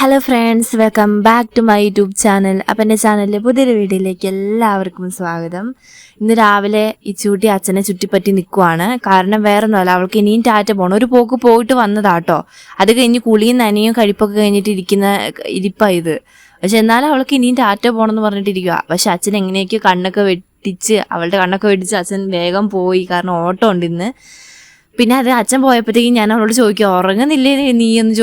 Hello friends, welcome back to my YouTube channel. അപ്പം എൻ്റെ ചാനലിലെ പുതിയൊരു വീഡിയോയിലേക്ക് എല്ലാവർക്കും സ്വാഗതം. ഇന്ന് രാവിലെ ഈ ചൂട്ടി അച്ഛനെ ചുറ്റിപ്പറ്റി നിൽക്കുവാണ്. കാരണം വേറെ ഒന്നുമല്ല, അവൾക്ക് ഇനിയും ടാറ്റ പോകണം. ഒരു പോക്ക് പോയിട്ട് വന്നതാട്ടോ. അത് കഴിഞ്ഞ് കുളിയും നനയും കഴിപ്പൊക്കെ കഴിഞ്ഞിട്ട് ഇരിപ്പാണ് ഇത്. പക്ഷെ എന്നാലും അവൾക്ക് ഇനിയും ടാറ്റ പോകണമെന്ന് പറഞ്ഞിട്ടിരിക്കുക. പക്ഷെ അച്ഛൻ എങ്ങനെയൊക്കെയോ അവളുടെ കണ്ണൊക്കെ വെട്ടിച്ച് അച്ഛൻ വേഗം പോയി. കാരണം ഓട്ടം ഉണ്ട് ഇന്ന്. പിന്നെ അത് അച്ഛൻ പോയപ്പോഴത്തേക്കും ഞാൻ അവളോട് ചോദിക്കുക, ഉറങ്ങുന്നില്ലേ നീ എന്ന്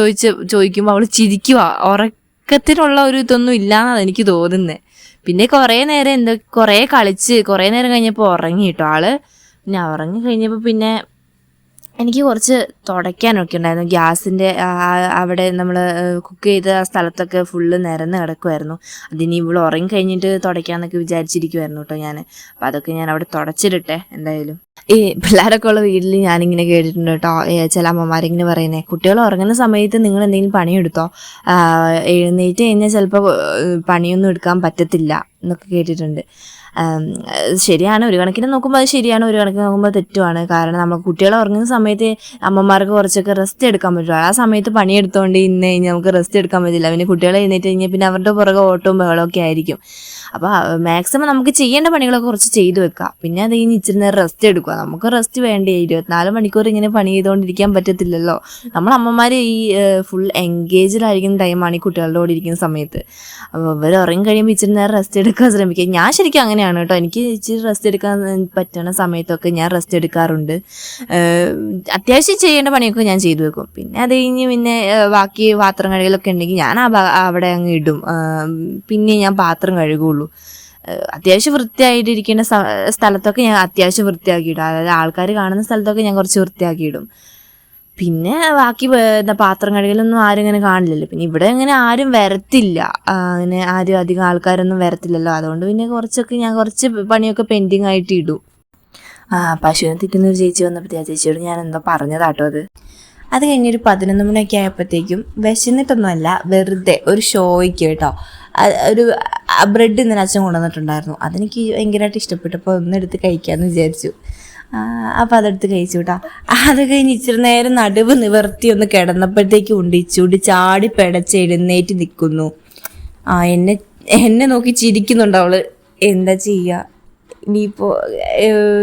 ചോദിക്കുമ്പോൾ അവൾ ചിരിക്കുക. ഉറക്കത്തിനുള്ള ഒരു ഇതൊന്നും ഇല്ലാന്നാണ് എനിക്ക് തോന്നുന്നത്. പിന്നെ കുറേ കളിച്ച് കുറേ നേരം കഴിഞ്ഞപ്പോൾ ഉറങ്ങി കേട്ടോ ആള്. പിന്നെ ഉറങ്ങി കഴിഞ്ഞപ്പോൾ പിന്നെ എനിക്ക് കുറച്ച് തുടയ്ക്കാനൊക്കെ ഉണ്ടായിരുന്നു. ഗ്യാസിൻ്റെ അവിടെ നമ്മൾ കുക്ക് ചെയ്ത സ്ഥലത്തൊക്കെ ഫുള്ള് നിരന്ന് കിടക്കുമായിരുന്നു. അതിനി ഇവൾ ഉറങ്ങി കഴിഞ്ഞിട്ട് തുടയ്ക്കാമെന്നൊക്കെ വിചാരിച്ചിരിക്കുമായിരുന്നു കേട്ടോ ഞാൻ. അപ്പോൾ അതൊക്കെ ഞാൻ അവിടെ തുടച്ചിടട്ടെ എന്തായാലും. ഈ പിള്ളേരൊക്കെ ഉള്ള വീട്ടിൽ ഞാനിങ്ങനെ കേട്ടിട്ടുണ്ട് കേട്ടോ, ചില അമ്മമാരിങ്ങനെ പറയുന്നത്, കുട്ടികൾ ഉറങ്ങുന്ന സമയത്ത് നിങ്ങൾ എന്തെങ്കിലും പണിയെടുത്തോ, എഴുന്നേറ്റ് കഴിഞ്ഞാൽ ചിലപ്പോൾ പണിയൊന്നും എടുക്കാൻ പറ്റത്തില്ല എന്നൊക്കെ കേട്ടിട്ടുണ്ട്. ശരിയാണ്, ഒരു കണക്കിന് നോക്കുമ്പോൾ അത് ശരിയാണ്, ഒരു കണക്കിന് നോക്കുമ്പോൾ തെറ്റുമാണ്. കാരണം നമ്മൾ കുട്ടികളെ ഉറങ്ങുന്ന സമയത്ത് അമ്മമാർക്ക് കുറച്ചൊക്കെ റെസ്റ്റ് എടുക്കാൻ പറ്റുള്ളൂ. ആ സമയത്ത് പണിയെടുത്തുകൊണ്ട് ഇന്ന് കഴിഞ്ഞാൽ നമുക്ക് റെസ്റ്റ് എടുക്കാൻ പറ്റില്ല. പിന്നെ കുട്ടികളെ എഴുന്നേറ്റ് കഴിഞ്ഞാൽ പിന്നെ അവരുടെ പുറകെ ഓട്ടവും ബഹളമൊക്കെ ആയിരിക്കും. അപ്പോൾ മാക്സിമം നമുക്ക് ചെയ്യേണ്ട പണികളൊക്കെ കുറച്ച് ചെയ്തു വെക്കാം. പിന്നെ അത് കഴിഞ്ഞ് ഇച്ചിരി നേരം റെസ്റ്റ് എടുക്കുക. നമുക്ക് റെസ്റ്റ് വേണ്ടേ? 24 മണിക്കൂർ ഇങ്ങനെ പണി ചെയ്തുകൊണ്ടിരിക്കാൻ പറ്റത്തില്ലല്ലോ. നമ്മൾ അമ്മമാർ ഈ ഫുൾ എൻഗേജ്ഡായിരിക്കുന്ന ടൈമാണ് ഈ കുട്ടികളുടെ കൂടെ ഇരിക്കുന്ന സമയത്ത്. അപ്പോൾ ഇവർ ഉറങ്ങി കഴിയുമ്പോൾ ഇച്ചിരി നേരം റെസ്റ്റ് എടുക്കാൻ ശ്രമിക്കുക. ഞാൻ ശരിക്കും അങ്ങനെയാണ് കേട്ടോ. എനിക്ക് ഇച്ചിരി റെസ്റ്റ് എടുക്കാൻ പറ്റുന്ന സമയത്തൊക്കെ ഞാൻ റെസ്റ്റ് എടുക്കാറുണ്ട്. അത്യാവശ്യം ചെയ്യേണ്ട പണിയൊക്കെ ഞാൻ ചെയ്തു വെക്കും. പിന്നെ അത് കഴിഞ്ഞ് പിന്നെ ബാക്കി പാത്രം കഴുകലൊക്കെ ഉണ്ടെങ്കിൽ ഞാൻ അവിടെ അങ്ങ് ഇടും. പിന്നെ ഞാൻ പാത്രം കഴുകുള്ളൂ. അത്യാവശ്യം വൃത്തിയായിട്ടിരിക്കേണ്ട സ്ഥലത്തൊക്കെ ഞാൻ അത്യാവശ്യം വൃത്തിയാക്കിയിടും. അതായത് ആൾക്കാർ കാണുന്ന സ്ഥലത്തൊക്കെ ഞാൻ കുറച്ച് വൃത്തിയാക്കിയിടും. പിന്നെ ബാക്കി പാത്രം കഴുകലൊന്നും ആരും ഇങ്ങനെ കാണില്ലല്ലോ. പിന്നെ ഇവിടെ അങ്ങനെ ആരും വരത്തില്ല, അങ്ങനെ ആരും അധികം ആൾക്കാരൊന്നും വരത്തില്ലല്ലോ. അതുകൊണ്ട് പിന്നെ കുറച്ച് പണിയൊക്കെ പെൻഡിങ് ആയിട്ട് ഇടും. പശുവിനെ തിറ്റുന്നൊരു ചേച്ചി വന്നപ്പോൾ ആ ചേച്ചിയോട് ഞാൻ എന്തോ പറഞ്ഞതാട്ടോ അത് കഴിഞ്ഞൊരു 11 മണിയൊക്കെ ആയപ്പോഴത്തേക്കും വിശന്നിട്ടൊന്നുമല്ല, വെറുതെ ഒരു ഷോയ്ക്ക് കേട്ടോ ഒരു ബ്രെഡ് ഇന്നലെ അച്ഛൻ കൊണ്ടുവന്നിട്ടുണ്ടായിരുന്നു. അതെനിക്ക് ഭയങ്കരമായിട്ട് ഇഷ്ടപ്പെട്ടപ്പോൾ ഒന്നെടുത്ത് കഴിക്കാമെന്ന് വിചാരിച്ചു. അപ്പോൾ അതെടുത്ത് കഴിച്ചു കേട്ടോ. അത് കഴിഞ്ഞ് ഇച്ചിരി നേരം നടുവ് നിവർത്തി ഒന്ന് കിടന്നപ്പോഴത്തേക്കും ഉണ്ട് ഇച്ചൂടി ചാടി പിടച്ച് എഴുന്നേറ്റ് നിൽക്കുന്നു. എന്നെ നോക്കി ചിരിക്കുന്നുണ്ട് അവള്. എന്താ ചെയ്യുക,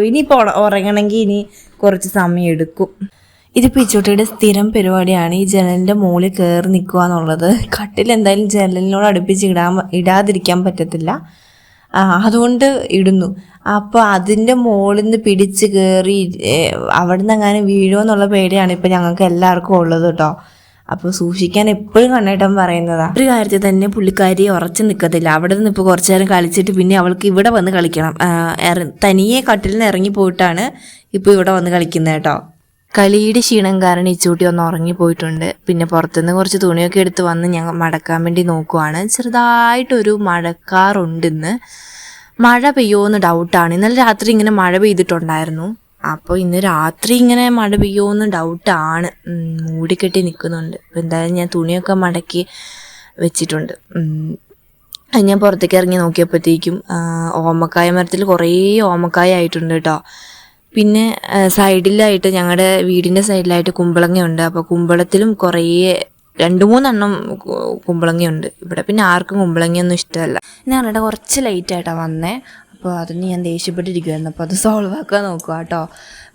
ഇനിയിപ്പോൾ ഉറങ്ങണമെങ്കിൽ ഇനി കുറച്ച് സമയം എടുക്കും. ഇതിപ്പോൾ ഇച്ചൂട്ടിയുടെ സ്ഥിരം പരിപാടിയാണ് ഈ ജനലിൻ്റെ മുകളിൽ കയറി നിൽക്കുക എന്നുള്ളത്. കട്ടിൽ എന്തായാലും ജനലിനോട് അടുപ്പിച്ച് ഇടാതിരിക്കാൻ പറ്റത്തില്ല, അതുകൊണ്ട് ഇടുന്നു. അപ്പോൾ അതിൻ്റെ മുകളിൽ നിന്ന് പിടിച്ച് കയറി അവിടെ നിന്ന് അങ്ങനെ വീഴുമോ എന്നുള്ള പേടിയാണ് ഇപ്പോൾ ഞങ്ങൾക്ക് എല്ലാവർക്കും ഉള്ളത് കേട്ടോ. അപ്പോൾ സൂക്ഷിക്കാൻ എപ്പോഴും കണ്ണേട്ടൻ പറയുന്നതാണ്. ഒരു കാര്യത്തിൽ തന്നെ പുള്ളിക്കാരി ഉറച്ചു നിൽക്കത്തില്ല. അവിടെ നിന്ന് ഇപ്പോൾ കുറച്ചു നേരം കളിച്ചിട്ട് പിന്നെ അവൾക്ക് ഇവിടെ വന്ന് കളിക്കണം. തനിയെ കട്ടിൽ നിന്ന് ഇറങ്ങി പോയിട്ടാണ് ഇപ്പോൾ ഇവിടെ വന്ന് കളിക്കുന്നത് കേട്ടോ. കളിയുടെ ക്ഷീണം കാരണം ഇച്ചൂട്ടി ഒന്ന് ഉറങ്ങിപ്പോയിട്ടുണ്ട്. പിന്നെ പുറത്തുനിന്ന് കുറച്ച് തുണിയൊക്കെ എടുത്ത് വന്ന് ഞങ്ങൾ മടക്കാൻ വേണ്ടി നോക്കുവാണ്. ചെറുതായിട്ടൊരു മഴക്കാറുണ്ടെന്ന്. മഴ പെയ്യുമെന്ന് ഡൗട്ടാണ്. ഇന്നലെ രാത്രി ഇങ്ങനെ മഴ പെയ്തിട്ടുണ്ടായിരുന്നു. അപ്പോൾ ഇന്ന് രാത്രി ഇങ്ങനെ മഴ പെയ്യുമെന്ന് ഡൗട്ടാണ്. മൂടിക്കെട്ടി നിൽക്കുന്നുണ്ട്. അപ്പോൾ എന്തായാലും ഞാൻ തുണിയൊക്കെ മടക്കി വെച്ചിട്ടുണ്ട്. ഞാൻ പുറത്തേക്ക് ഇറങ്ങി നോക്കിയപ്പോഴത്തേക്കും ഓമക്കായ മരത്തിൽ കുറേ ഓമക്കായ ആയിട്ടുണ്ട് കേട്ടോ. പിന്നെ സൈഡിലായിട്ട് ഞങ്ങളുടെ വീടിൻ്റെ സൈഡിലായിട്ട് കുമ്പളങ്ങയുണ്ട്. അപ്പോൾ കുമ്പളത്തിലും കുറേ 2-3 എണ്ണം കുമ്പളങ്ങയുണ്ട്. ഇവിടെ പിന്നെ ആർക്കും കുമ്പളങ്ങയൊന്നും ഇഷ്ടമല്ല. ഞാൻ പറഞ്ഞിട്ട് കുറച്ച് ലേറ്റായിട്ടാണ് വന്നേ. അപ്പോൾ അതിന് ഞാൻ ദേഷ്യപ്പെട്ടിരിക്കുമായിരുന്നു. അപ്പോൾ അത് സോൾവ് ആക്കാൻ നോക്കുക കേട്ടോ.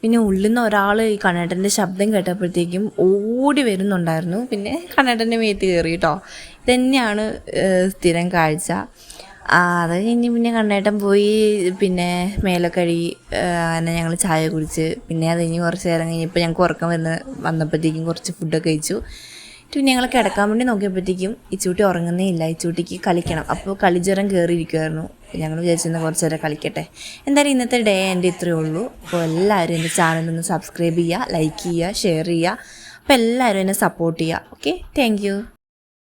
പിന്നെ ഉള്ളിൽ നിന്ന് ഒരാൾ ഈ കണ്ണേട്ടൻ്റെ ശബ്ദം കേട്ടപ്പോഴത്തേക്കും ഓടി വരുന്നുണ്ടായിരുന്നു. പിന്നെ കണ്ണേട്ടൻ്റെ മേത്ത് കയറി കേട്ടോ. ഇതന്നെയാണ് സ്ഥിരം കാഴ്ച. അത് കഴിഞ്ഞ് പിന്നെ കണ്ണേട്ടൻ പോയി, പിന്നെ മേലൊക്കെ കഴുകി അങ്ങനെ ഞങ്ങൾ ചായ കുടിച്ച്. പിന്നെ അത് കഴിഞ്ഞ് കുറച്ച് നേരം കഴിഞ്ഞപ്പോൾ ഞങ്ങൾക്ക് ഉറക്കം വന്നപ്പോഴത്തേക്കും കുറച്ച് ഫുഡൊക്കെ കഴിച്ചു. പിന്നെ ഞങ്ങൾ കിടക്കാൻ വേണ്ടി നോക്കിയപ്പോഴത്തേക്കും ഇച്ചൂട്ടി ഉറങ്ങുന്നേ ഇല്ല. ഇച്ചൂട്ടിക്ക് കളിക്കണം. അപ്പോൾ കളിജ്വരം കയറിയിരിക്കുമായിരുന്നു. ഞങ്ങൾ വിചാരിച്ചിരുന്ന കുറച്ച് നേരം കളിക്കട്ടെ. എന്തായാലും ഇന്നത്തെ ഡേ എൻ്റെ ഇത്രയേ ഉള്ളൂ. അപ്പോൾ എല്ലാവരും എൻ്റെ ചാനലൊന്ന് സബ്സ്ക്രൈബ് ചെയ്യുക, ലൈക്ക് ചെയ്യുക, ഷെയർ ചെയ്യുക. അപ്പോൾ എല്ലാവരും എന്നെ സപ്പോർട്ട് ചെയ്യുക. Okay, thank you.